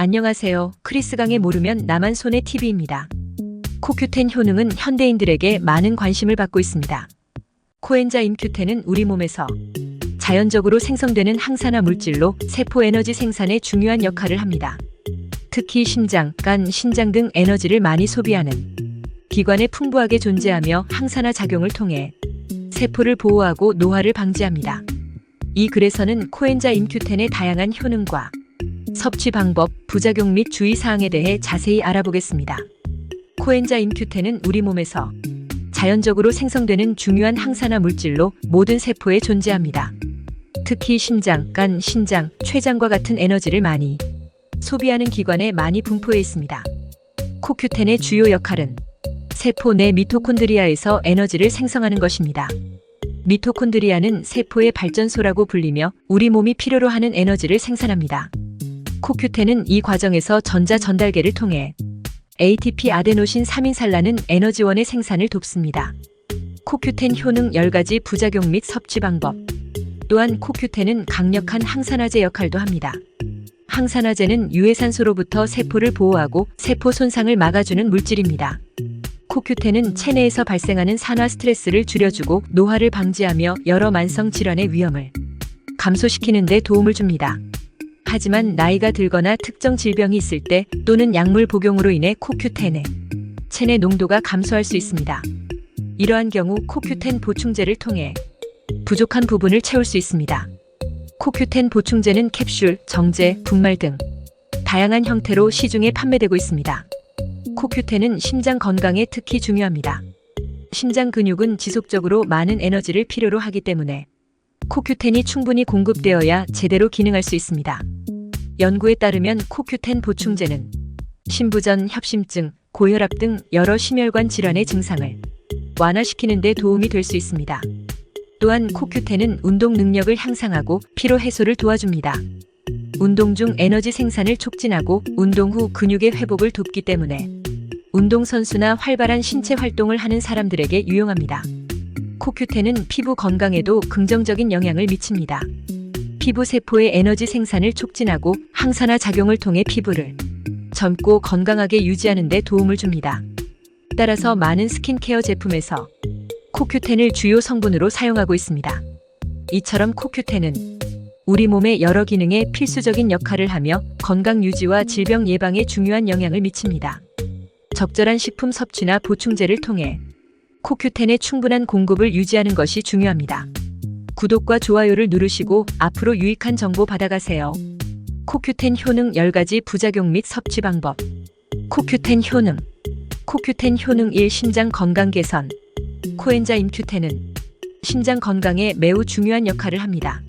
안녕하세요. 크리스강의 모르면 나만 손해 TV입니다. 코큐텐 효능은 현대인들에게 많은 관심을 받고 있습니다. 코엔자임 Q10은 우리 몸에서 자연적으로 생성되는 항산화 물질로 세포 에너지 생산에 중요한 역할을 합니다. 특히 심장, 간, 신장 등 에너지를 많이 소비하는 기관에 풍부하게 존재하며 항산화 작용을 통해 세포를 보호하고 노화를 방지합니다. 이 글에서는 코엔자임 Q10의 다양한 효능과 섭취 방법, 부작용 및 주의사항에 대해 자세히 알아보겠습니다. 코엔자임 Q10은 우리 몸에서 자연적으로 생성되는 중요한 항산화 물질로 모든 세포에 존재합니다. 특히 심장, 간, 신장, 췌장과 같은 에너지를 많이 소비하는 기관에 많이 분포해 있습니다. 코큐텐의 주요 역할은 세포 내 미토콘드리아에서 에너지를 생성하는 것입니다. 미토콘드리아는 세포의 발전소라고 불리며 우리 몸이 필요로 하는 에너지를 생산합니다. 코큐텐은 이 과정에서 전자 전달계를 통해 ATP 아데노신 3인산라는 에너지원의 생산을 돕습니다. 코큐텐 효능 10가지 부작용 및 섭취 방법. 또한 코큐텐은 강력한 항산화제 역할도 합니다. 항산화제는 유해산소로부터 세포를 보호하고 세포 손상을 막아주는 물질입니다. 코큐텐은 체내에서 발생하는 산화 스트레스를 줄여주고 노화를 방지하며 여러 만성 질환의 위험을 감소시키는 데 도움을 줍니다. 하지만 나이가 들거나 특정 질병이 있을 때 또는 약물 복용으로 인해 코큐텐의 체내 농도가 감소할 수 있습니다. 이러한 경우 코큐텐 보충제를 통해 부족한 부분을 채울 수 있습니다. 코큐텐 보충제는 캡슐, 정제, 분말 등 다양한 형태로 시중에 판매되고 있습니다. 코큐텐은 심장 건강에 특히 중요합니다. 심장 근육은 지속적으로 많은 에너지를 필요로 하기 때문에 코큐텐이 충분히 공급되어야 제대로 기능할 수 있습니다. 연구에 따르면 코큐텐 보충제는 심부전, 협심증, 고혈압 등 여러 심혈관 질환의 증상을 완화시키는 데 도움이 될 수 있습니다. 또한 코큐텐은 운동 능력을 향상하고 피로 해소를 도와줍니다. 운동 중 에너지 생산을 촉진하고 운동 후 근육의 회복을 돕기 때문에 운동선수나 활발한 신체 활동을 하는 사람들에게 유용합니다. 코큐텐은 피부 건강에도 긍정적인 영향을 미칩니다. 피부 세포의 에너지 생산을 촉진하고 항산화 작용을 통해 피부를 젊고 건강하게 유지하는 데 도움을 줍니다. 따라서 많은 스킨케어 제품에서 코큐텐을 주요 성분으로 사용하고 있습니다. 이처럼 코큐텐은 우리 몸의 여러 기능에 필수적인 역할을 하며 건강 유지와 질병 예방에 중요한 영향을 미칩니다. 적절한 식품 섭취나 보충제를 통해 코큐텐의 충분한 공급을 유지하는 것이 중요합니다. 구독과 좋아요를 누르시고 앞으로 유익한 정보 받아가세요. 코큐텐 효능 10가지 부작용 및 섭취 방법. 코큐텐 효능. 코큐텐 효능 1. 심장 건강 개선. 코엔자임 Q10은 심장 건강에 매우 중요한 역할을 합니다.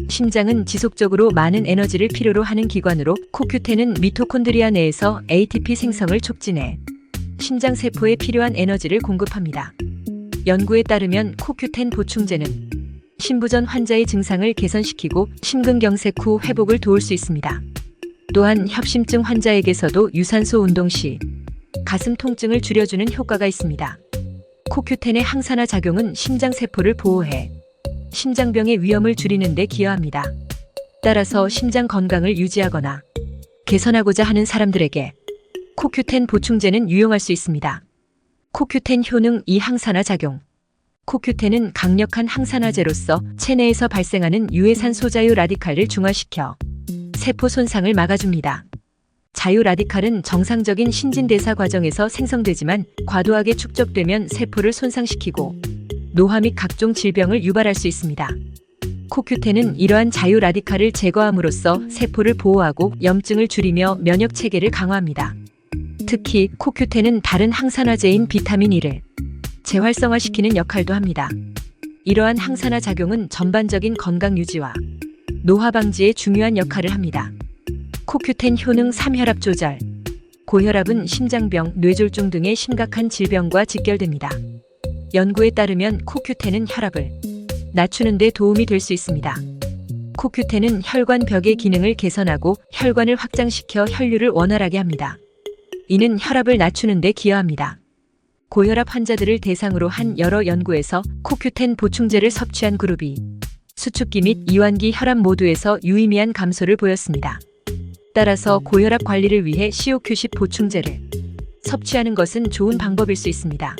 심장은 지속적으로 많은 에너지를 필요로 하는 기관으로 코큐텐은 미토콘드리아 내에서 ATP 생성을 촉진해 심장 세포에 필요한 에너지를 공급합니다. 연구에 따르면 코큐텐 보충제는 심부전 환자의 증상을 개선시키고 심근경색 후 회복을 도울 수 있습니다. 또한 협심증 환자에게서도 유산소 운동 시 가슴 통증을 줄여주는 효과가 있습니다. 코큐텐의 항산화 작용은 심장 세포를 보호해 심장병의 위험을 줄이는 데 기여합니다. 따라서 심장 건강을 유지하거나 개선하고자 하는 사람들에게 코큐텐 보충제는 유용할 수 있습니다. 코큐텐 효능 2. 항산화 작용. 코큐텐은 강력한 항산화제로서 체내에서 발생하는 유해산소 자유 라디칼을 중화시켜 세포 손상을 막아줍니다. 자유 라디칼은 정상적인 신진대사 과정에서 생성되지만 과도하게 축적되면 세포를 손상시키고 노화 및 각종 질병을 유발할 수 있습니다. 코큐텐은 이러한 자유 라디칼을 제거함으로써 세포를 보호하고 염증을 줄이며 면역 체계를 강화합니다. 특히 코큐텐은 다른 항산화제인 비타민 E를 재활성화시키는 역할도 합니다. 이러한 항산화 작용은 전반적인 건강 유지와 노화 방지에 중요한 역할을 합니다. 코큐텐 효능 3. 혈압 조절. 고혈압은 심장병, 뇌졸중 등의 심각한 질병과 직결됩니다. 연구에 따르면 코큐텐은 혈압을 낮추는 데 도움이 될 수 있습니다. 코큐텐은 혈관벽의 기능을 개선하고 혈관을 확장시켜 혈류를 원활하게 합니다. 이는 혈압을 낮추는 데 기여합니다. 고혈압 환자들을 대상으로 한 여러 연구에서 코큐텐 보충제를 섭취한 그룹이 수축기 및 이완기 혈압 모두에서 유의미한 감소를 보였습니다. 따라서 고혈압 관리를 위해 COQ10 보충제를 섭취하는 것은 좋은 방법일 수 있습니다.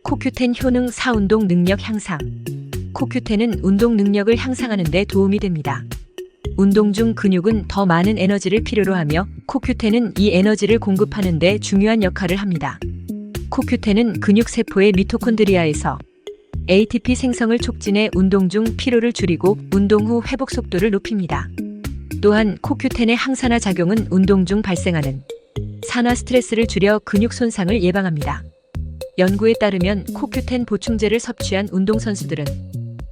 코큐텐 효능 4. 운동 능력 향상. 코큐텐은 운동 능력을 향상하는 데 도움이 됩니다. 운동 중 근육은 더 많은 에너지를 필요로 하며 코큐텐은 이 에너지를 공급하는 데 중요한 역할을 합니다. 코큐텐은 근육세포의 미토콘드리아에서 ATP 생성을 촉진해 운동 중 피로를 줄이고 운동 후 회복 속도를 높입니다. 또한 코큐텐의 항산화 작용은 운동 중 발생하는 산화 스트레스를 줄여 근육 손상을 예방합니다. 연구에 따르면 코큐텐 보충제를 섭취한 운동선수들은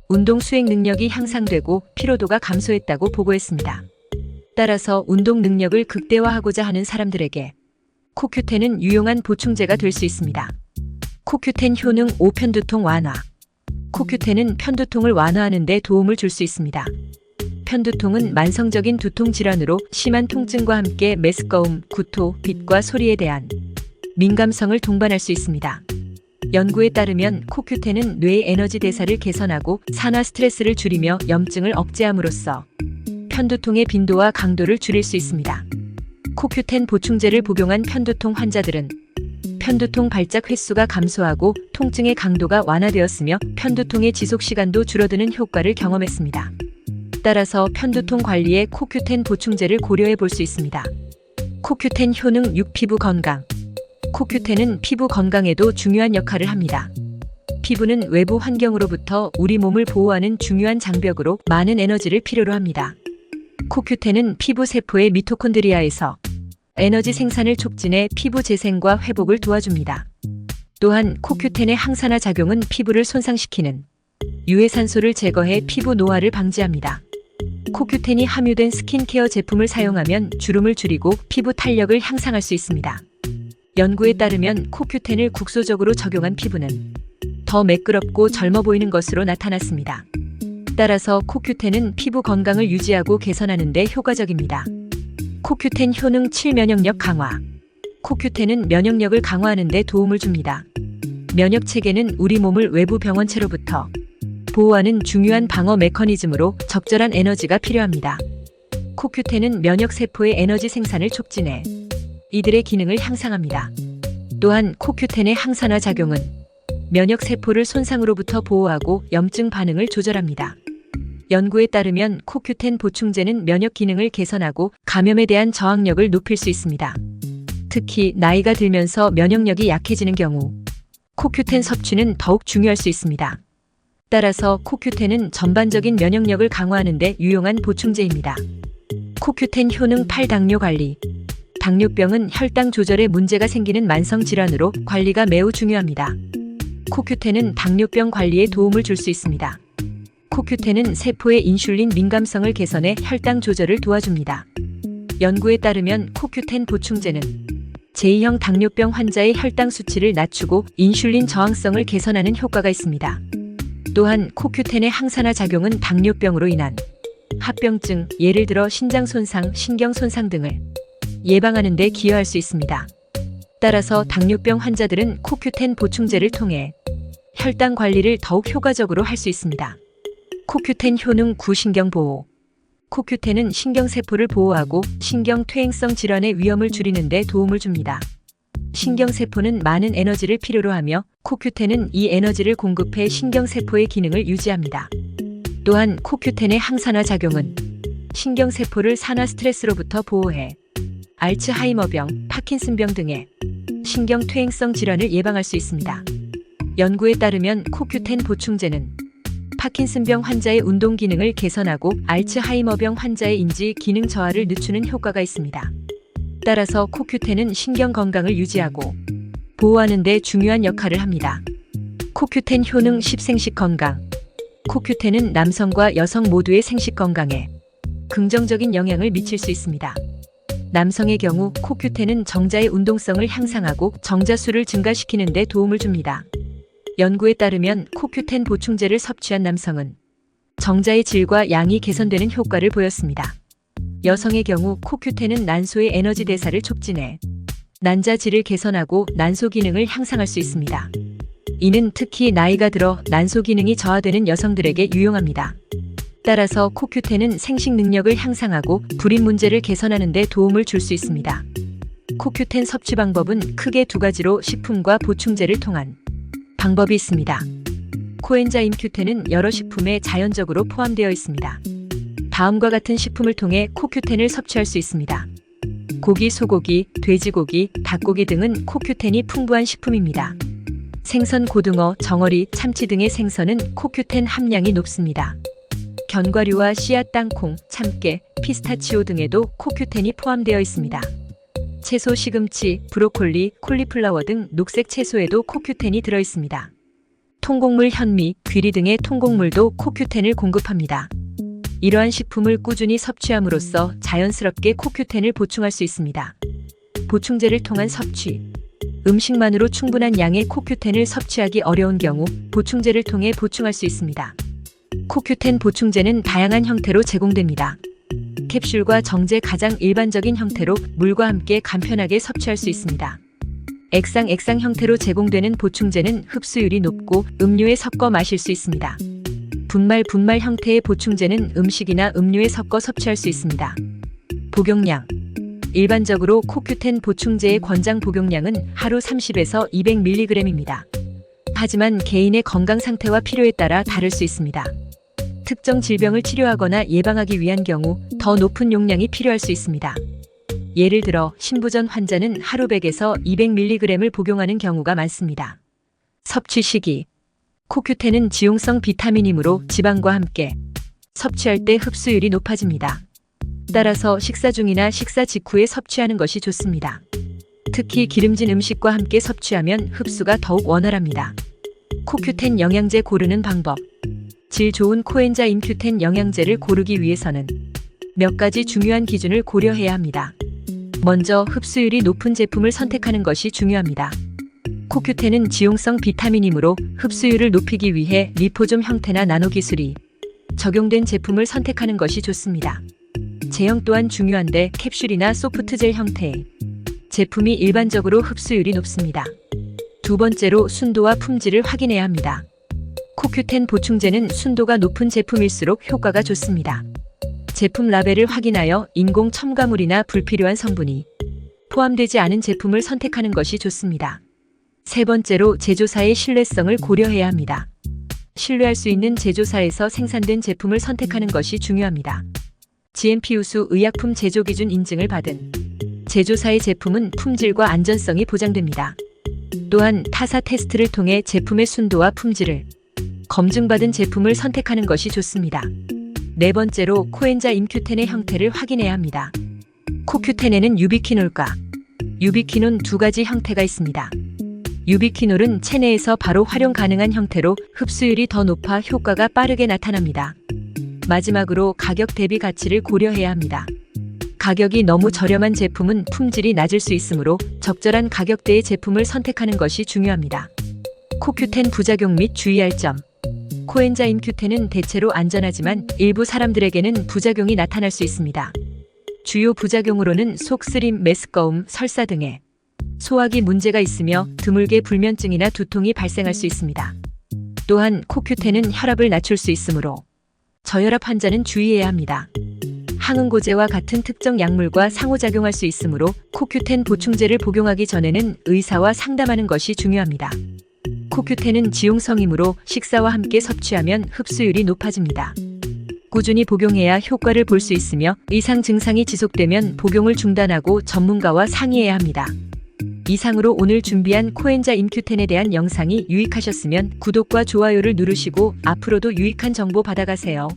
운동 수행 능력이 향상되고 피로도가 감소했다고 보고했습니다. 따라서 운동 능력을 극대화하고자 하는 사람들에게 코큐텐은 유용한 보충제가 될 수 있습니다. 코큐텐 효능 5. 편두통 완화. 코큐텐은 편두통을 완화하는 데 도움을 줄 수 있습니다. 편두통은 만성적인 두통 질환으로 심한 통증과 함께 메스꺼움, 구토, 빛과 소리에 대한 민감성을 동반할 수 있습니다. 연구에 따르면 코큐텐은 뇌의 에너지 대사를 개선하고 산화 스트레스를 줄이며 염증을 억제함으로써 편두통의 빈도와 강도를 줄일 수 있습니다. 코큐텐 보충제를 복용한 편두통 환자들은 편두통 발작 횟수가 감소하고 통증의 강도가 완화되었으며 편두통의 지속 시간도 줄어드는 효과를 경험했습니다. 따라서 편두통 관리에 코큐텐 보충제를 고려해 볼 수 있습니다. 코큐텐 효능 6. 피부 건강. 코큐텐은 피부 건강에도 중요한 역할을 합니다. 피부는 외부 환경으로부터 우리 몸을 보호하는 중요한 장벽으로 많은 에너지를 필요로 합니다. 코큐텐은 피부 세포의 미토콘드리아에서 에너지 생산을 촉진해 피부 재생과 회복을 도와줍니다. 또한 코큐텐의 항산화 작용은 피부를 손상시키는 유해산소를 제거해 피부 노화를 방지합니다. 코큐텐이 함유된 스킨케어 제품을 사용하면 주름을 줄이고 피부 탄력을 향상할 수 있습니다. 연구에 따르면 코큐텐을 국소적으로 적용한 피부는 더 매끄럽고 젊어 보이는 것으로 나타났습니다. 따라서 코큐텐은 피부 건강을 유지하고 개선하는 데 효과적입니다. 코큐텐 효능 7. 면역력 강화. 코큐텐은 면역력을 강화하는 데 도움을 줍니다. 면역 체계는 우리 몸을 외부 병원체로부터 보호하는 중요한 방어 메커니즘으로 적절한 에너지가 필요합니다. 코큐텐은 면역 세포의 에너지 생산을 촉진해 이들의 기능을 향상합니다. 또한 코큐텐의 항산화 작용은 면역 세포를 손상으로부터 보호하고 염증 반응을 조절합니다. 연구에 따르면 코큐텐 보충제는 면역 기능을 개선하고 감염에 대한 저항력을 높일 수 있습니다. 특히 나이가 들면서 면역력이 약해지는 경우 코큐텐 섭취는 더욱 중요할 수 있습니다. 따라서 코큐텐은 전반적인 면역력을 강화하는 데 유용한 보충제입니다. 코큐텐 효능 8. 당뇨 관리. 당뇨병은 혈당 조절에 문제가 생기는 만성 질환으로 관리가 매우 중요합니다. 코큐텐은 당뇨병 관리에 도움을 줄 수 있습니다. 코큐텐은 세포의 인슐린 민감성을 개선해 혈당 조절을 도와줍니다. 연구에 따르면 코큐텐 보충제는 제2형 당뇨병 환자의 혈당 수치를 낮추고 인슐린 저항성을 개선하는 효과가 있습니다. 또한 코큐텐의 항산화 작용은 당뇨병으로 인한 합병증, 예를 들어 신장 손상, 신경 손상 등을 예방하는 데 기여할 수 있습니다. 따라서 당뇨병 환자들은 코큐텐 보충제를 통해 혈당 관리를 더욱 효과적으로 할 수 있습니다. 코큐텐 효능 9. 신경보호. 코큐텐은 신경세포를 보호하고 신경퇴행성 질환의 위험을 줄이는 데 도움을 줍니다. 신경세포는 많은 에너지를 필요로 하며 코큐텐은 이 에너지를 공급해 신경세포의 기능을 유지합니다. 또한 코큐텐의 항산화 작용은 신경세포를 산화 스트레스로부터 보호해 알츠하이머병, 파킨슨병 등의 신경퇴행성 질환을 예방할 수 있습니다. 연구에 따르면 코큐텐 보충제는 파킨슨병 환자의 운동 기능을 개선하고 알츠하이머병 환자의 인지 기능 저하를 늦추는 효과가 있습니다. 따라서 코큐텐은 신경 건강을 유지하고 보호하는 데 중요한 역할을 합니다. 코큐텐 효능 10. 생식 건강. 코큐텐은 남성과 여성 모두의 생식 건강에 긍정적인 영향을 미칠 수 있습니다. 남성의 경우 코큐텐은 정자의 운동성을 향상하고 정자수를 증가시키는 데 도움을 줍니다. 연구에 따르면 코큐텐 보충제를 섭취한 남성은 정자의 질과 양이 개선되는 효과를 보였습니다. 여성의 경우 코큐텐은 난소의 에너지 대사를 촉진해 난자질을 개선하고 난소 기능을 향상할 수 있습니다. 이는 특히 나이가 들어 난소 기능이 저하되는 여성들에게 유용합니다. 따라서 코큐텐은 생식 능력을 향상하고 불임 문제를 개선하는 데 도움을 줄 수 있습니다. 코큐텐 섭취 방법은 크게 두 가지로 식품과 보충제를 통한 방법이 있습니다. 코엔자임 Q10은 여러 식품에 자연적으로 포함되어 있습니다. 다음과 같은 식품을 통해 코큐텐을 섭취할 수 있습니다. 고기, 소고기, 돼지고기, 닭고기 등은 코큐텐이 풍부한 식품입니다. 생선, 고등어, 정어리, 참치 등의 생선은 코큐텐 함량이 높습니다. 견과류와 씨앗, 땅콩, 참깨, 피스타치오 등에도 코큐텐이 포함되어 있습니다. 채소, 시금치, 브로콜리, 콜리플라워 등 녹색 채소에도 코큐텐이 들어 있습니다. 통곡물, 현미, 귀리 등의 통곡물도 코큐텐을 공급합니다. 이러한 식품을 꾸준히 섭취함으로써 자연스럽게 코큐텐을 보충할 수 있습니다. 보충제를 통한 섭취. 음식만으로 충분한 양의 코큐텐을 섭취하기 어려운 경우 보충제를 통해 보충할 수 있습니다. 코큐텐 보충제는 다양한 형태로 제공됩니다. 캡슐과 정제 가장 일반적인 형태로 물과 함께 간편하게 섭취할 수 있습니다. 액상 형태로 제공되는 보충제는 흡수율이 높고 음료에 섞어 마실 수 있습니다. 분말 형태의 보충제는 음식이나 음료에 섞어 섭취할 수 있습니다. 복용량. 일반적으로 코큐텐 보충제의 권장 복용량은 하루 30에서 200mg입니다. 하지만 개인의 건강 상태와 필요에 따라 다를 수 있습니다. 특정 질병을 치료하거나 예방하기 위한 경우 더 높은 용량이 필요할 수 있습니다. 예를 들어 신부전 환자는 하루 100에서 200mg을 복용하는 경우가 많습니다. 섭취 시기. 코큐텐은 지용성 비타민이므로 지방과 함께 섭취할 때 흡수율이 높아집니다. 따라서 식사 중이나 식사 직후에 섭취하는 것이 좋습니다. 특히 기름진 음식과 함께 섭취하면 흡수가 더욱 원활합니다. 코큐텐 영양제 고르는 방법. 질 좋은 코엔자임 Q10 영양제를 고르기 위해서는 몇 가지 중요한 기준을 고려해야 합니다. 먼저 흡수율이 높은 제품을 선택하는 것이 중요합니다. 코큐텐은 지용성 비타민이므로 흡수율을 높이기 위해 리포솜 형태나 나노 기술이 적용된 제품을 선택하는 것이 좋습니다. 제형 또한 중요한데 캡슐이나 소프트젤 형태의 제품이 일반적으로 흡수율이 높습니다. 두 번째로 순도와 품질을 확인해야 합니다. 코큐텐 보충제는 순도가 높은 제품일수록 효과가 좋습니다. 제품 라벨을 확인하여 인공 첨가물이나 불필요한 성분이 포함되지 않은 제품을 선택하는 것이 좋습니다. 세 번째로 제조사의 신뢰성을 고려해야 합니다. 신뢰할 수 있는 제조사에서 생산된 제품을 선택하는 것이 중요합니다. GMP 우수 의약품 제조 기준 인증을 받은 제조사의 제품은 품질과 안전성이 보장됩니다. 또한 타사 테스트를 통해 제품의 순도와 품질을 검증받은 제품을 선택하는 것이 좋습니다. 네 번째로 코엔자임 Q10의 형태를 확인해야 합니다. 코큐텐에는 유비퀴놀과 유비퀴논 두 가지 형태가 있습니다. 유비퀴놀은 체내에서 바로 활용 가능한 형태로 흡수율이 더 높아 효과가 빠르게 나타납니다. 마지막으로 가격 대비 가치를 고려해야 합니다. 가격이 너무 저렴한 제품은 품질이 낮을 수 있으므로 적절한 가격대의 제품을 선택하는 것이 중요합니다. 코큐텐 부작용 및 주의할 점. 코엔자임 Q10은 대체로 안전하지만 일부 사람들에게는 부작용이 나타날 수 있습니다. 주요 부작용으로는 속쓰림, 메스꺼움, 설사 등의 소화기 문제가 있으며 드물게 불면증이나 두통이 발생할 수 있습니다. 또한 코큐텐은 혈압을 낮출 수 있으므로 저혈압 환자는 주의해야 합니다. 항응고제와 같은 특정 약물과 상호작용할 수 있으므로 코큐텐 보충제를 복용하기 전에는 의사와 상담하는 것이 중요합니다. 코큐텐은 지용성이므로 식사와 함께 섭취하면 흡수율이 높아집니다. 꾸준히 복용해야 효과를 볼 수 있으며 이상 증상이 지속되면 복용을 중단하고 전문가와 상의해야 합니다. 이상으로 오늘 준비한 코엔자임 Q10에 대한 영상이 유익하셨으면 구독과 좋아요를 누르시고 앞으로도 유익한 정보 받아가세요.